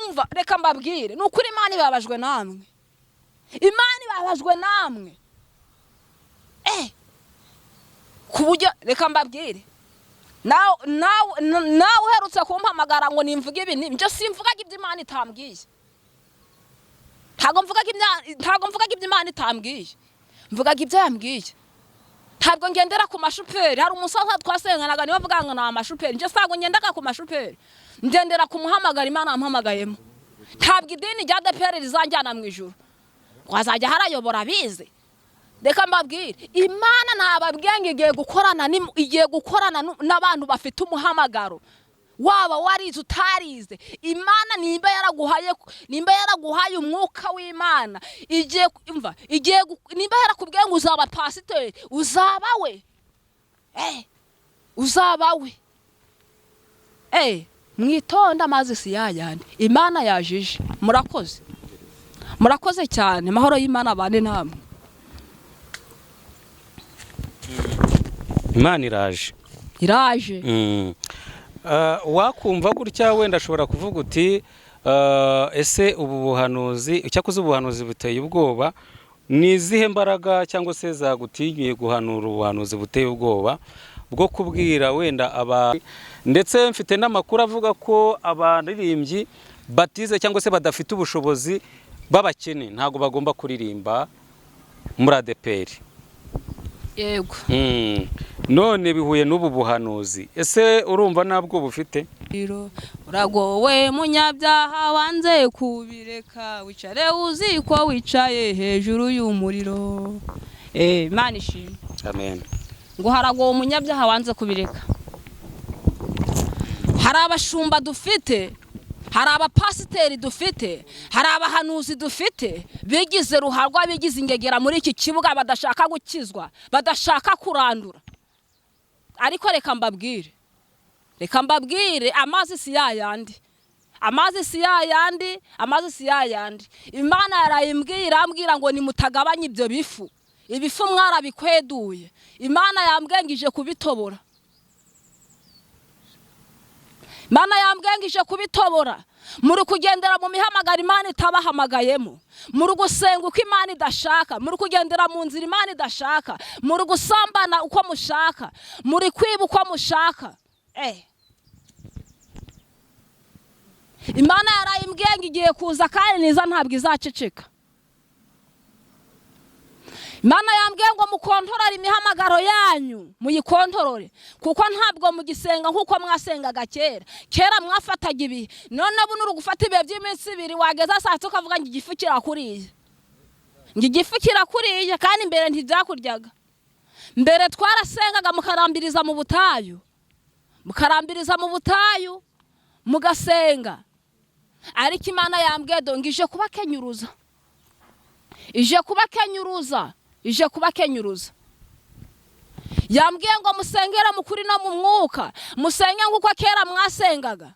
umva reka mbabwire nukuri Imana ibabajwe namwe. Imana ibabajwe namwe. Kuburyo reka mbabwire nawe uherutse kumpamagara ngo nimvuge ibi nibyo simvugaga ibyo Imana itambwiye. Ntago mvugaga ibyo Imana itambwiye. Mvugaga ibyo yambwiye. Ntabwo ngendera ku mashuperi. Hari umusaza twasenganaga niwe avuga ngo na amashuperi. Nje sago ngendaga ku mashuperi. Ngendera ku muhamagara Imana yampamagayemo. Ntabwo idini rya ADEPR rizanjyana mu ijuru. Wazajya harayobora bize. Reka mbabwire Imana ntababwenge igiye gukorana n'abantu bafite umuhamagaro. Waba warize utarize Imana nimba yaraguhaye umwuka w'Imana nimba yarakubwiye ngo uzaba pasiteri uzabawe. Uzabawe. Mwitonda amazi si yayandi. Imana yajije. Murakoze cyane. Mahoro y'Imana bane namwe. Imana iraje. Wakumva gutya wenda ashobora kuvuga uti ese ubu buhanuzi cyakoze ubuhanuzi buteye ubwoba ni izihe mbaraga cyangwa se zagutinyuye guhanura ubuhanuzi buteye ubwoba bwo kubwira wenda ndetse mfite n'amakuru avuga ko abaririmbyi batize cyangwa se badafite ubushobozi babakene ntago bagomba kuririmba muri ADEPR. Yego. None bihuye n'ubu buhanuzi ese urumva nabwo bufite? Uragowe munyabyaha wanze kubireka wicare uzi ko wicaye hejuru y'umuriro. Imana ishimwe. Amen. Ngo haragowe munyabyaha wanze kubireka. Hari abashumba dufite, hari abapasiteri dufite, hari abahanuzi dufite bigize ruharwa bigize ingegera muri iki kibuga badashaka gukizwa, badashaka kurandura. Ariko reka mbabwire amazi si yayandi. Imana yarambwira ngo nimutagabanye ibyo bifu. Ibifu mwarabikweduye. Imana yambwengije kubitobora. Muri kugendera mu mihamagara Imana itabahamagayemo. Muri gusenga uko Imana idashaka. Muri kugendera mu nzira Imana idashaka. Muri gusambana uko mushaka. Muri kwiba uko mushaka. Imana yarayimbwenga igiye kuza kandi niza ntabwo izaceceka. Imana yambwiye ngo mukontorore imihamagaro yanyu, muyikontorore kuko ntabwo mugisenga nkuko mwasengaga kera mwafataga ibi. None ubu gufata ibihe by'iminsi 2 wageza saa 7 ukavuga ngo igifu kirakuriye kandi mbere ntibyakuryaga. Mbere twarasengaga mukarambiriza mu butayu mugasenga. Ariko Imana yambwiye ngo ije kubakenyuruza. Yambwiye ngo musengera mukuri no mu mwuka, musenge nkuko kera mwasengaga.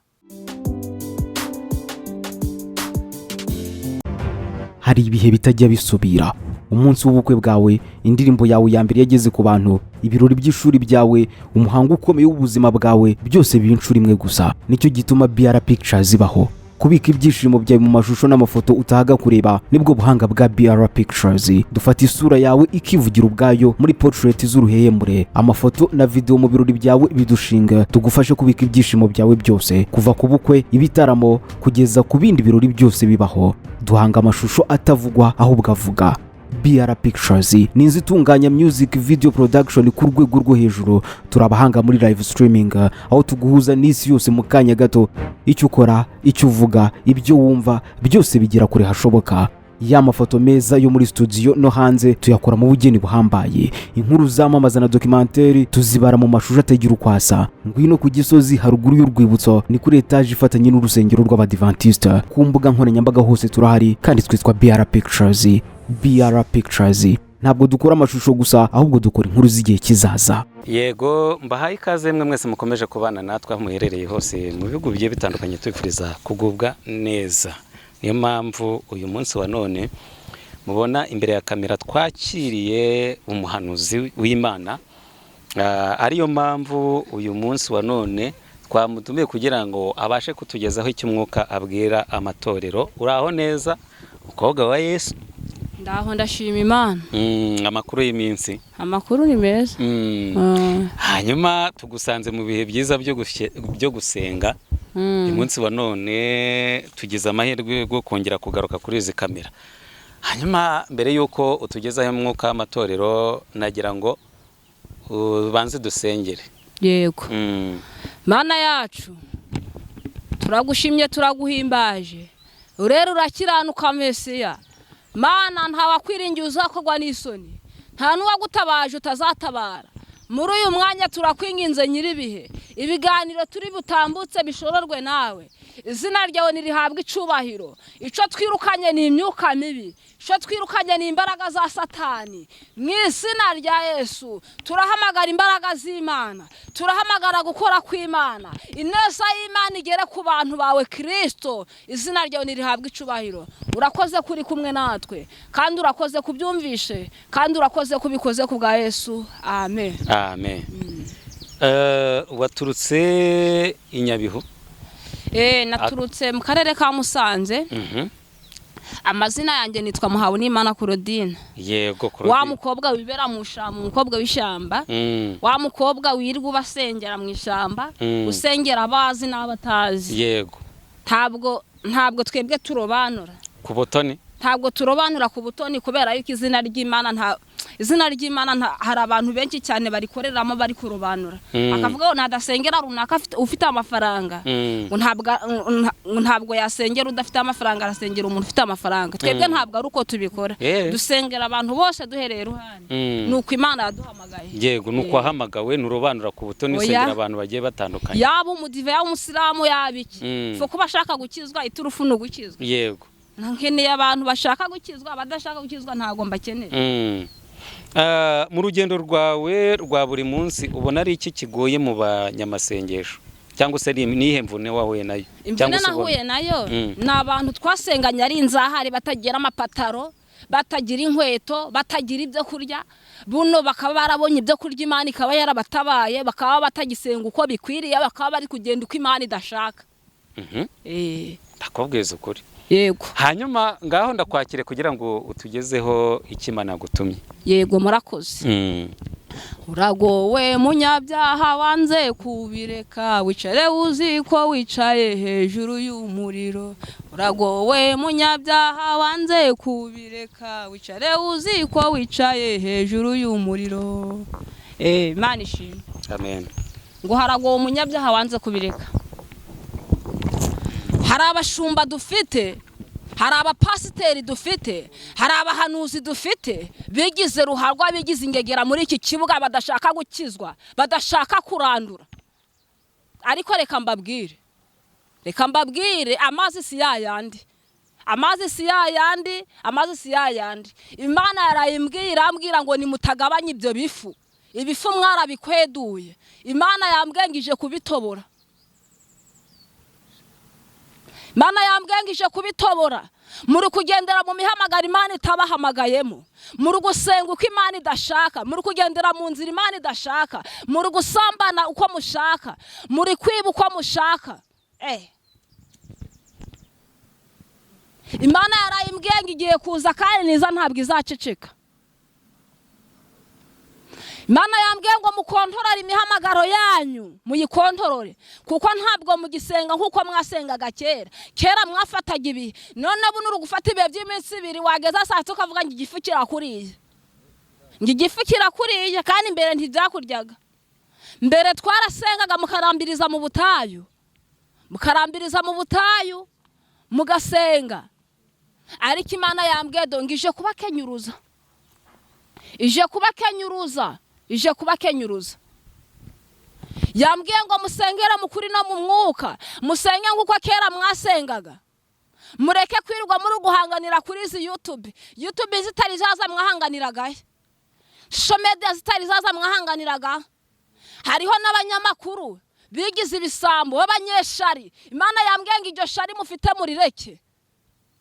Hari ibihe bitajya bisubira. Umunsi w'ubukwe bwawe, indirimbo yawe ya mbere yageze ku bantu, ibirori by'ishuri byawe, umuhango ukomeye w'ubuzima bwawe, byose binshura imwe gusa. Nicyo gituma BR Pictures ibaho. Kubika ibyishimo byawe mu mashusho n'amafoto utahaga kureba nibwo buhanga bwa BR Pictures. Dufata isura yawe ikivugira ubwayo muri portrait z'uruhehemure, amafoto na video mu birori byawe bidushinga. Tugufashe kubika ibyishimo byawe byose kuva ku bukwe, ibitaramo kugeza ku bindi birori byose bibaho. Duhanga amashusho atavugwa ahubwo avuga. BR Pictures ni inzu itunganya music video production ku rwego rwo hejuru. Turabahanga muri live streaming aho tuguhuza n'isi yose mu kanya gato. Icyo ukora, icyo uvuga, ibyo wumva byose bigira kure hashoboka. Ya mafoto meza yo muri studio no hanze tuyakora mu bugeni buhambaye. Inkuru zamamaza na documentaire tuzibara mu mashusho atagira ukwasa. Ngwino ku Gisozi haruguru y'urwibutso ni kuri etage ifatanye n'urusengero rw'Abadventiste. Ku mbuga nkoranyambaga hose turahari kandi twitwa BR Pictures. BR Pictures ntabwo dukora amashusho gusa ahubwo dukora inkuru z'igihe kizaza. Yego mbahaye ikaze mwe mwese mukomeje kubana natwe muherereye hose mu bihugu bigiye bitandukanye twifuriza kugubwa neza. Niyo mpamvu uyu munsi wa none mubona imbere ya kamera twakiriye umuhanuzi w'Imana. Ariyo mpamvu uyu munsi wa none twamutumiye kugira ngo abashe kutugezaho icyo umwuka abwira amatorero. Uraho neza mukobwa wa Yesu? Ndaho ndashima Imana. Amakuru y'iminsi? Amakuru ni meza. Hanyuma tugusanze mu bihe byiza byo gusenga. Uyu munsi wa none tugize amahirwe yo kongera kugaruka kuri izi kamera. Hanyuma mbere yuko utugezaho umwuka w'amatorero nagira ngo ubanze dusengere. Yego. Mana yacu turagushimye turaguhimbaje. Urero urakiranuka Mesiya. Mana ntawakwiringiye uzakorwa n'isoni. Nta n'uwagutabaje utazatabara. Muri uyu mwanya turakwinginze nyiribihe. Ibiganiro turi butambutse bishororwe nawe. Izina ryawe nirihabwa icubahiro. Ico twirukanye ni imyuka mibi. Ico twirukanye ni imbaraga za Satani. Mu izina rya Yesu turahamagara imbaraga z'Imana. Turahamagara gukora kw'Imana. Ineza y'Imana igere ku bantu bawe Kristo. Izina ryawe nirihabwa icubahiro. Urakoze kuri kumwe natwe kandi urakoze kubyumvishe kandi urakoze kubikoze ku bwa Yesu. Amen. Amen. Waturutse i Nyabihu? Naturutse mu karere ka Musanze. Amazina yanjye nitwa Muhabunimana Claudine. Yego Claudine. Wa mukobwa wibera mu shamba, umukobwa w'ishamba. Wa mukobwa wirwa basengera mu ishamba, usengera abazi n'abatazi. Yego. Ntabwo twebwe turobanura ku butoni. Ntabwo turobanura ku butoni kubera yuko izina ry'Imana hari abantu benshi cyane barikoreramo bari kurobanura. Akavuga ngo nadasengera runaka ufite amafaranga. Ntabwo yasengera udafite amafaranga, arasengera umuntu ufite amafaranga. Twebwe ntabwo ari uko tubikora. Dusengera abantu bose duhereye ruhande. Nuko Imana yaduhamagaye. Yego, nuko ahamagawe nurobanura ku butoni usengera abantu bagiye batandukanye. Yaba umudive yaba umusilamu yabiki. Fo kuba ashaka gukizwa iturufu no gukizwa. Yego. Nkeneye abantu bashaka gukizwa, abadashaka gukizwa ntago mbakeneye. Mu rugendo rwawe rwa buri munsi ubona ari iki kigoye mu banyamasengesho cyangwa se nihe mvune wahuye nayo? Imvune nahuye nayo ni abantu twasenganye ari inzahari batagira amapataro, batagira inkweto, batagira ibyo kurya. Buno bakaba barabonye ibyo kurya Imana ikaba yarabatabaye, bakaba batagisenga uko bikwiriye, bakaba bari kugenda uko Imana idashaka. Ndakubwiza ukuri. Yego. Hanyuma ngaho ndakwakire kugira ngo utugezeho Imana yagutumye. Yego murakoze. Uragowe munyabyaha wanze kubireka, wicare uzi ko wicaye hejuru y'umuriro. Uragowe munyabyaha wanze kubireka, wicare uzi ko wicaye hejuru y'umuriro. Imana ishimwe. Amen. Ngo haragowe munyabyaha wanze kubireka. Hari abashumba dufite, hari abapasiteri dufite, hari abahanuzi dufite, bigize ruharwa, bigize ingegera muri iki kibuga, badashaka gukizwa, badashaka kurandura. Ariko reka mbabwire amazi si yayandi. Amazi si yayandi. Imana yarayimbwira ambwira ngo nimutagabanye ibyo bifu. Ibifu mwarabikweduye. Imana yambwengije kubitobora. Mana yambwengije kubitobora. Muri kugendera mu mihamagara Imana itabahamagayemo. Muri gusenga uko Imana idashaka. Muri kugendera mu nzira Imana idashaka. Muri gusambana uko mushaka. Muri kwiba uko mushaka. Imana yarayimbwenga igiye kuza kandi niza ntabwo izaceceka. Imana yambwiye ngo mukontorore imihamagaro yanyu, muyikontorore, kuko ntabwo mugisenga nkuko mwasengaga kera mwafataga ibi. None buno uri gufata ibihe by'iminsi ibiri, wageza saa 7 ukavuga ngo igifu kirakuriye. Igifu kirakuriye kandi mbere ntibyakuryaga. Mbere twarasengaga mukarambiriza mu butayu, mugasenga. Ariko Imana yambwiye ngo ije kubakenyuruza. Yambwiye ngo musengera mukuri no mu mwuka, musenge nkuko kera mwasengaga. Mureke kwirwa muri guhanganira kuri izi YouTube zitari zaza mwahanganiraga. Social media zitari zaza mwahanganiraga. Hariho n'abanyamakuru bigize ibisambo b'abanyeshari. Imana yambwiye ngo iryo shari mufite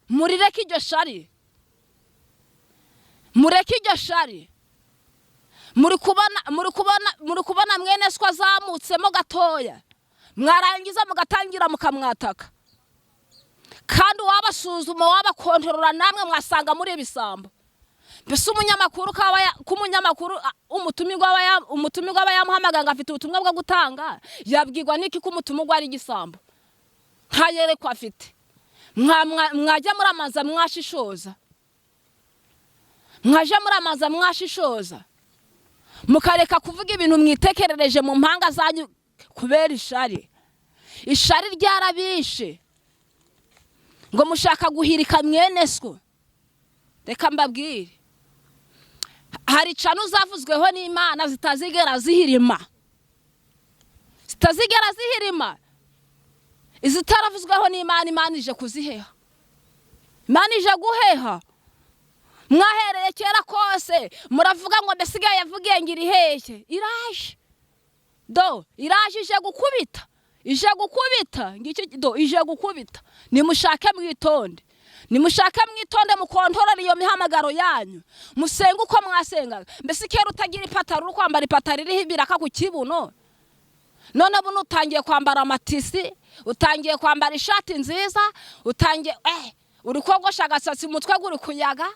murireke iryo shari. Mureke iryo shari. Muri kubona mwene swa zamutsemo gatoya. mwarangiza mugatangira mukamwataka, kandi wabasuzuma wabakontorora namwe mwasanga muri ibisambo. Mbese umunyamakuru umutumirwa aba yamuhamaganga afite ubutumwa bwo gutanga, yabwirwa n'iki ko umutumirwa ari igisambo ntayerekwa afite? Mwajya muramaza mwashishoza, mwaje muramaza mwashishoza, mukareka kuvuga ibintu mwitekerereje mu mpanga zanyu kubera ishari. Ishari ryarabishe ngo mushaka guhirika mwene so. Reka mbabwire, hari cano zavuzweho n'Imana zitazigera zihirima, zitazigera zihirima. Izitaravuzweho n'Imana, Imana ije kuziheha, Imana ije guheha. Mwahereye kera kose muravuga ngo mbesigaye yavugiye ngo iri hehe? Iraje iraje, ije gukubita, ije gukubita, ngiki ije gukubita. Nimushake mwitonde, nimushake mwitonde, mukontorora iyo mihamagaro yanyu, musenga uko mwasengaga. Mbese kera utagira ipataro uri kwambara ipataro iriho ibiraka ku kibuno, none buno utangiye kwambara amatisi, utangiye kwambara ishati nziza, utangiye uri kogosha agasatsi umutwe guri kuyaga,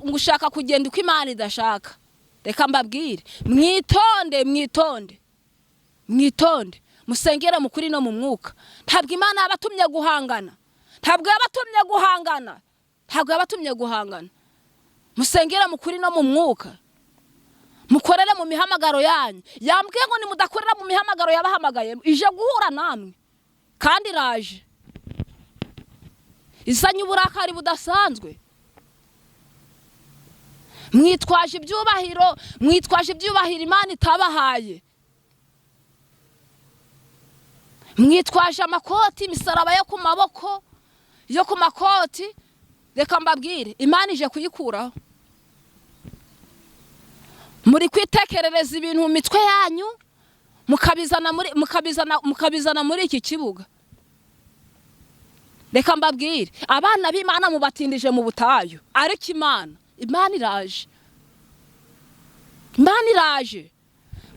ngushaka kugenda uko Imana idashaka. Reka mbabwire, mwitonde mwitonde mwitonde, musengere mu kuri no mu mwuka. Ntabwo Imana yabatumye guhangana, ntabwo yabatumye guhangana, ntabwo yabatumye guhangana. Musengere mu kuri no mu mwuka, mukorere mu mihamagaro yanyu. Yambwiye ngo nimudakorera mu mihamagaro yabahamagaye, ije guhura namwe kandi iraje, izanye uburakari budasanzwe. Mwitwaje ibyubahiro, mwitwaje ibyubahiro Imana itabahaye, mwitwaje amakoti, imisaraba yo ku maboko, yo ku makoti. Reka mbabwire, Imana ije kuyikuraho. Muri kwitekerereza ibintu mu mitwe yanyu, mukabizana muri iki kibuga. Reka mbabwire, abana b'Imana mubatindije mu butayu, ariko Imana iraje, Imana iraje.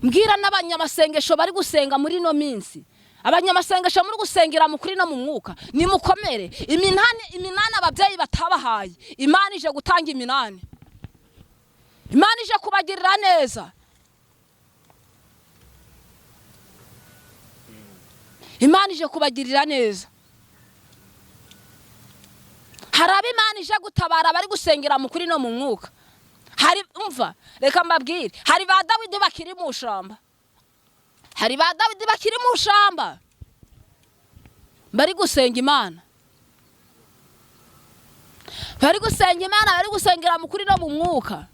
Mbwira n'abanyamasengesho bari gusenga muri no minsi, abanyamasengesho muri gusengera mu kuri no mu mwuka, nimukomere. Iminani ababyeyi batabahaye, Imana ije gutanga iminani, Imana ije kubagirira neza, Imana ije kubagirira neza. Hari Imana ije gutabara bari gusengera mu kuri no mu mwuka. Hari umva, reka mbabwire, hari ba Dawidi bakiri mu shamba, hari ba Dawidi bakiri mu shamba bari gusenga Imana, bari gusenga Imana, bari gusengera mu kuri no mu mwuka.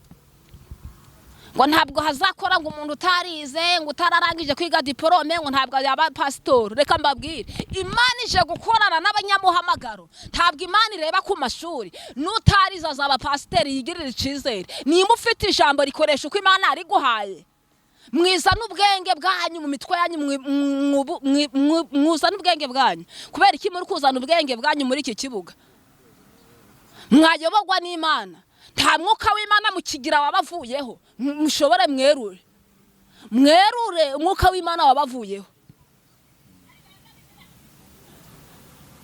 Ngo ntabwo hazakora ngo umuntu utarize, ngo utararangije kwiga diplome, ngo ntabwo yaba pastor. Reka mbabwire, Imana ije gukorana n'abanyamuhamagaro. Ntabwo Imana ireba ku mashuri, n'utarize azaba pastor yigirira icizere. Niba ufite ijambo rikoresha uko Imana ari guhaye, mwizana ubwenge bwanyu mu mitwe yanyu, mwuzana ubwenge bwanyu. Kubera iki muri kuzana ubwenge bwanyu muri iki kibuga? Mwayobogwa n'Imana, nta mwuka w'Imana mukigira wabavuyeho. Mushobore mwerure, mwerure umwuka w'Imana wabavuyeho.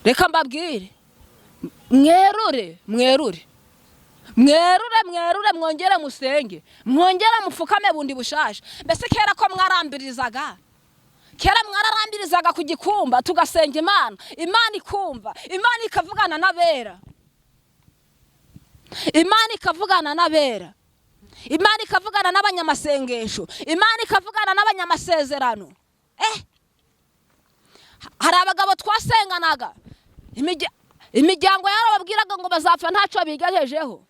Reka mbabwire, mwerure mwerure mwerure mwerure, mwongere musenge, mwongere mufukame bundi bushasha. Mbese kera ko mwarambirizaga, kera mwararambirizaga ku gikumba tugasenga Imana, Imana ikumva, Imana ikavugana n'abera, Imana ikavugana n'abera, Imana ikavugana n'abanyamasengesho, Imana ikavugana n'abanyamasezerano. Hari abagabo twasenganaga, imiryango yarababwiraga ngo bazapfa ntacyo bigajejeho,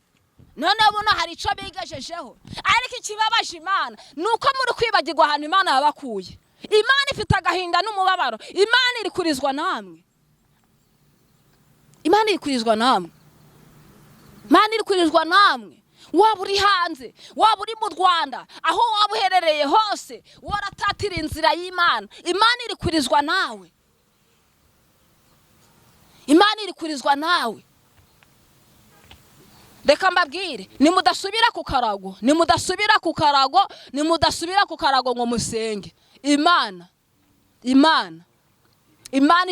none buno hari icyo bigajejeho. Ariko ikibabaje Imana nuko muri kwibagirwa ahantu Imana yabakuye. Imana ifite agahinda n'umubabaro, Imana iri kurizwa namwe, Imana iri kurizwa namwe, Imana iri kurizwa namwe. Waba uri hanze, waba uri mu Rwanda, aho waba uherereye hose, waratatira inzira y'Imana, Imana iri kurizwa nawe, Imana iri kurizwa nawe. Reka mbabwire, nimudasubira ku karago, nimudasubira ku karago, nimudasubira ku karago ngo musenge, imana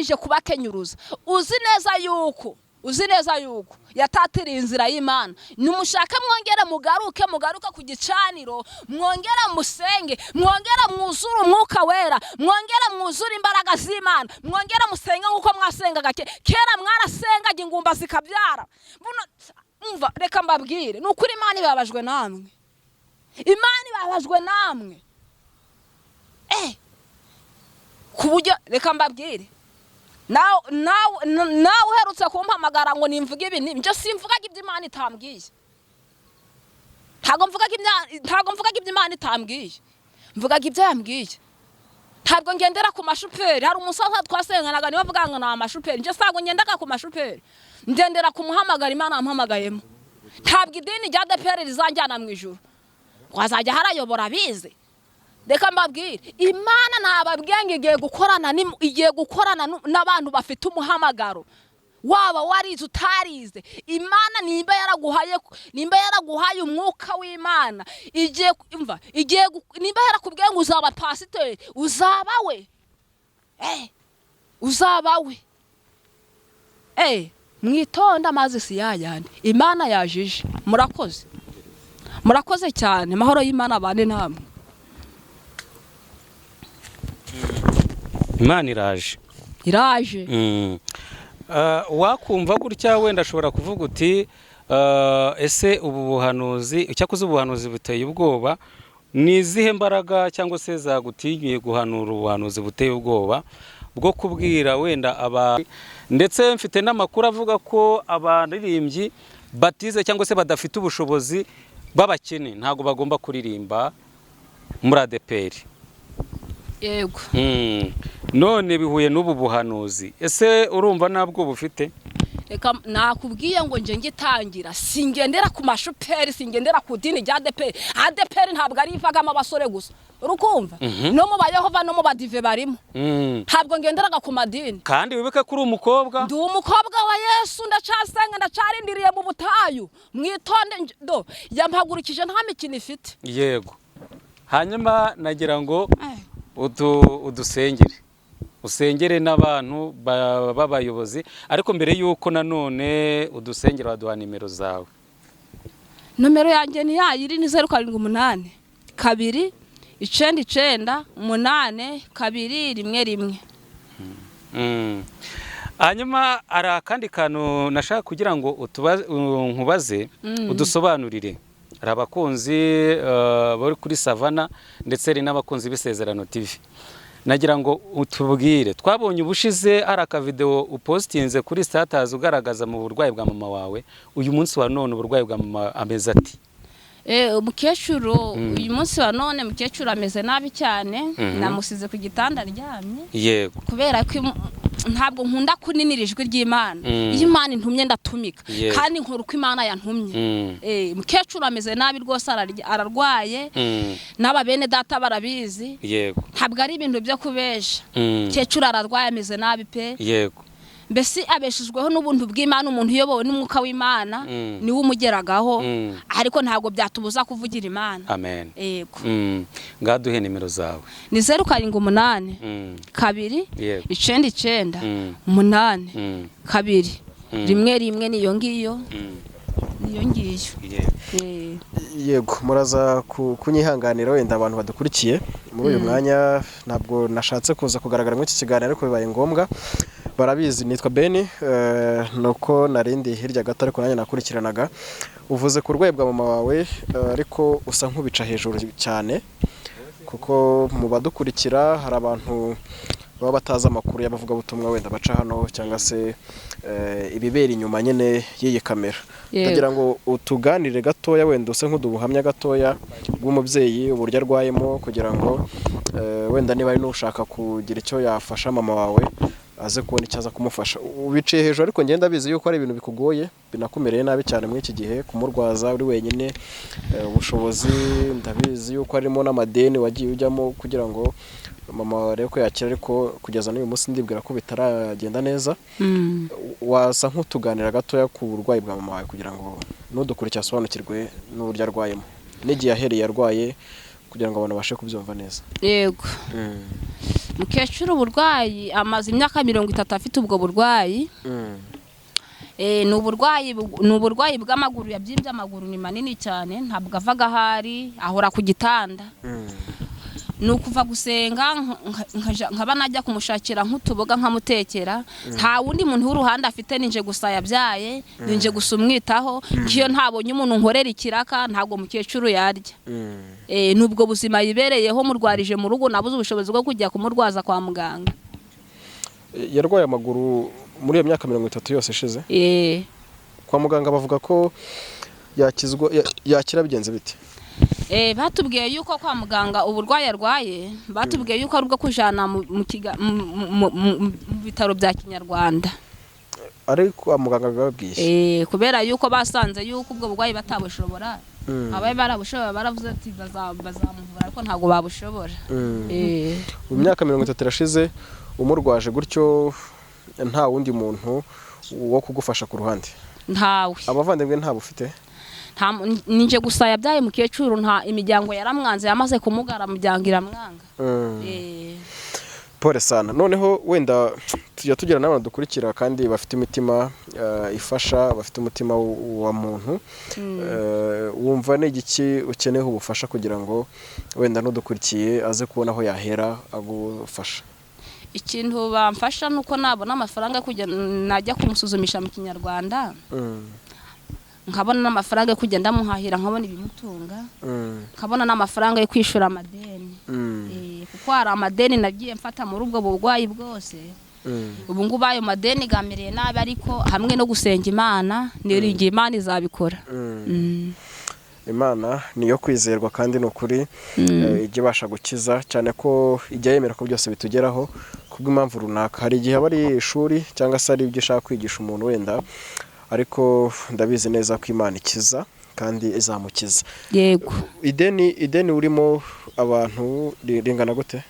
ije kubakenyuruza. uzi neza yuko yatatiriye inzira y'Imana. Nimushaka mwongere mugaruke ku gicaniro, mwongere musenge, mwongere mwuzure umwuka wera, mwongere mwuzure imbaraga z'Imana, mwongere musenge nk'uko mwasengaga kera. Mwarasengaga ingumba zikabyara. Umva, reka mbabwire, ni ukuri Imana ibabajwe namwe. Ku buryo reka mbabwire, nawe uherutse kumpamagara ngo nimvuge ibi nibyo, simvugaga ibyo Imana itambwiye. Ntabwo mvugaga ibyo Imana itambwiye, mvugaga ibyo yambwiye. Ntabwo ngendera ku mashuperi. Hari umusaza twasenganaga niwe avuga ngo ni amashuperi. Nje sago ngendaga ku mashuperi, ndendera kumuhamagara Imana yampamagayemo. Ntabwo idini rya ADEPR rizanjyana mu ijuru, wazajya harayobora bize. Reka mbabwire, Imana ntababwiye igiye gukorana n'abantu bafite umuhamagaro. Waba warize utarize, Imana nimba yaraguhaye umwuka w'Imana, nimba yarakubwiye ngo uzaba pasiteri, uzaba we. Mwitonda amazi si yayandi. Imana yajije. Murakoze cyane. Mahoro y'Imana abane namwe. Imana iraje. Wakumva gutya wenda ashobora kuvuga uti ese ubu buhanuzi, cyakoze ubuhanuzi buteye ubwoba, ni izihe mbaraga cyangwa se zagutinyuye guhanura ubuhanuzi buteye ubwoba bwo kubwira wenda ndetse mfite n'amakuru avuga ko abaririmbyi batize cyangwa se badafite ubushobozi b'abakene ntago bagomba kuririmba muri ADEPR. Yego. None bihuye n'ubu buhanuzi, ese urumva nabwo bufite? Reka nakubwiye ngo nje ngitangira singendera ku mashuperi, singendera ku dini rya ADEPR. ADEPR ntabwo ari ivagamo abasore gusa, urukumva? No mu bayehova no mu badive barimo. Ntabwo ngenderaga ku madini. Kandi wibuke kuri umukobwa. Ndi umukobwa wa Yesu, ndacasenga, ndacarindiriye mu butayu. Mwitonde yampagurikije nta mikino ifite. Yego. Hanyuma nagira ngo udusengere, usengere n'abantu b'abayobozi, ariko mbere yuko nanone udusengera waduha nimero zawe. Nomero yanjye ni yayiri, ni 078 2 9 8 2 1 Hanyuma ari akandi kantu nashaka kugira ngo nkubaze udusobanurire. Hari abakunzi bari kuri Savana ndetse hari n'abakunzi b'Isezerano TV. Nagira ngo utubwire, twabonye ubushize hari akavideo upostinze kuri status ugaragaza mu burwayi bwa mama wawe. Uyu munsi wa none uburwayi bwa mama ameze ati? Umukecuru uyu munsi wa none mukecuru ameze nabi cyane. Namusize ku gitanda aryamye. Yego. Kubera ko ntabwo nkunda kuninira ijwi ry'Imana. Iyo Imana intumye ndatumika, kandi nkora uko Imana yantumye. Mukecuru ameze nabi rwose, ararwaye. N'aba bene data barabizi. Yego. Ntabwo ari ibintu byo kubesha. Mukecuru ararwaye, ameze nabi pe. Yego. Mbese abeshejweho n'ubuntu bw'Imana. Umuntu uyobowe n'umwuka w'Imana niwe umugeragaho, ariko ntabwo byatubuza kuvugira Imana. Amen. Yego. Ngaduhe nimero zawe. Ni 078 2 9 8 2 1 niyo ngiyo. Yego, muraza kunyihanganira wenda abantu badukurikiye muri uyu mwanya. Ntabwo nashatse kuza kugaragara muri iki kiganiro, ariko bibaye ngombwa. Barabizi nitwa Beni, nuko narindi hirya gato ariko nanjye nakurikiranaga. Uvuze ku rwaye bwa mama wawe, ariko usa nk'ubica hejuru cyane, kuko mu badukurikira hari abantu baba batazi amakuru y'abavuga butumwa wenda baca hano, cyangwa se ibibera inyuma nyene y'iyi kamera. Ndagira ngo utuganire gatoya, wenda use nk'udubuhamya gatoya bw'umubyeyi uburyo arwayemo, kugira ngo wenda niba ari n'ushaka kugira icyo yafasha mama wawe aze kubona icyaza kumufasha. Ubiciye hejuru, ariko ngenda bizi yuko ari ibintu bikugoye, binakumereye nabi cyane muri iki gihe, kumurwaza uri wenyine. Ubushobozi ndabizi yuko harimo n'amadeni wagiye ujyamo kugira ngo mama rero ko yakira, ariko kugeza n'uyu munsi ndibwira ko bitaragenda neza. Wasa nk'utuganira gatoya ku burwayi bwa mama wawe, kugira ngo nudukurikira asobanukirwe n'uburyo arwayemo, n'igihe yahereye arwaye, kugira ngo abantu babashe kubyumva neza. yego mukecuru uburwayi amaze imyaka 30 afite ubwo burwayi. Ni uburwayi bw'amaguru, yabyimbye amaguru, ni manini cyane, ntabwo avaga ahari, ahora ku gitanda. Ni ukuva gusenga nkaba najya kumushakira nk'utuboga nkamutekera, nta wundi muntu w'uruhande afite, ninje gusa yabyaye, ninje gusa umwitaho, ngiyo ntabonye umuntu nkorera ikiraka ntabwo mukecuru yarya. Nubwo buzima yibereyeho, murwarije mu rugo, nabuze ubushobozi bwo kujya kumurwaza kwa muganga. Yarwaye amaguru muri iyo myaka 30 yose ishize. Kwa muganga bavuga ko yakira bigenze bite? Batubwiye yuko kwa muganga uburwayi arwaye, batubwiye yuko ari ubwo kujana mu bitaro bya Kinyarwanda. Ariko kwa muganga babwiye kubera yuko basanze yuko ubwo burwayi batabushobora, abaye barabushobora baravuze ati bazamuvura, ariko ntago babushobora. Mu myaka 30 irashize umurwaje gutyo, nta wundi muntu wo kugufasha ku ruhande? Ntawe. Abavandimwe nta bufite? Ninje gusa yabyaye mukecuru, nta imiryango yaramwanze, yamaze kumugara muryango iramwanga. Pole sana. Noneho wenda tujya tugira n'abantu dukurikira kandi bafite imitima ifasha, bafite umutima wa muntu. Wumva n'igiki ukeneyeho ubufasha kugira ngo wenda n'udukurikiye aze kubona aho yahera agufasha? Ikintu bamfasha nuko nabona amafaranga kujya najya kumusuzumisha mu Kinyarwanda, nkabona n'amafaranga yo kujya ndamuhahira, nkabona ibimutunga, nkabona n'amafaranga yo kwishura amadeni. Kuko hari amadeni nagiye mfata muri ubwo burwayi bwose. Ubu ngubu ayo madeni gamereye nabi, ariko hamwe no gusenga Imana, niringiye Imana izabikora. Imana niyo kwizerwa kandi n'ukuri ijye ibasha gukiza, cyane ko ijya yemera ko byose bitugeraho kubw'impamvu runaka. Hari igihe aba ari ishuri cyangwa se ari ibyo ishaka kwigisha umuntu wenda, ariko ndabizi neza ko Imana ikiza kandi izamukiza. Yego. Ideni urimo abantu ringana gute?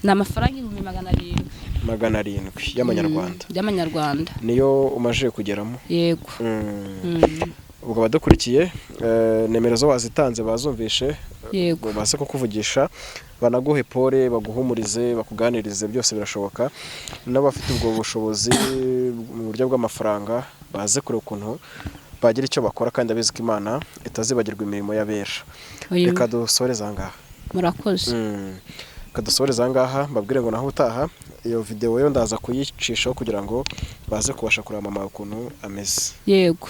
Ni amafaranga 700. 700 y'amanyarwanda. Y'amanyarwanda. Niyo umaje kugeramo? Yego. Ubwo badukurikiye nimero zo wazitanze bazumvishe, yego, baze kukuvugisha, banaguhe pole, baguhumurize, bakuganirize, byose birashoboka. N'abafite ubwo bushobozi mu buryo bw'amafaranga baze kure ukuntu bagira icyo bakora, kandi abizi ko Imana itazibagirwa imirimo y'abera. Reka dusoreze ahangaha. Murakoze. Kadusoreze ahangaha, mbabwire ngo naho utaha iyo video yo ndaza kuyicishaho kugira ngo baze kubasha kureba mama ukuntu ameze. Yego.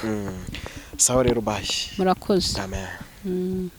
Sawa rero, bye. Murakoze. Amen.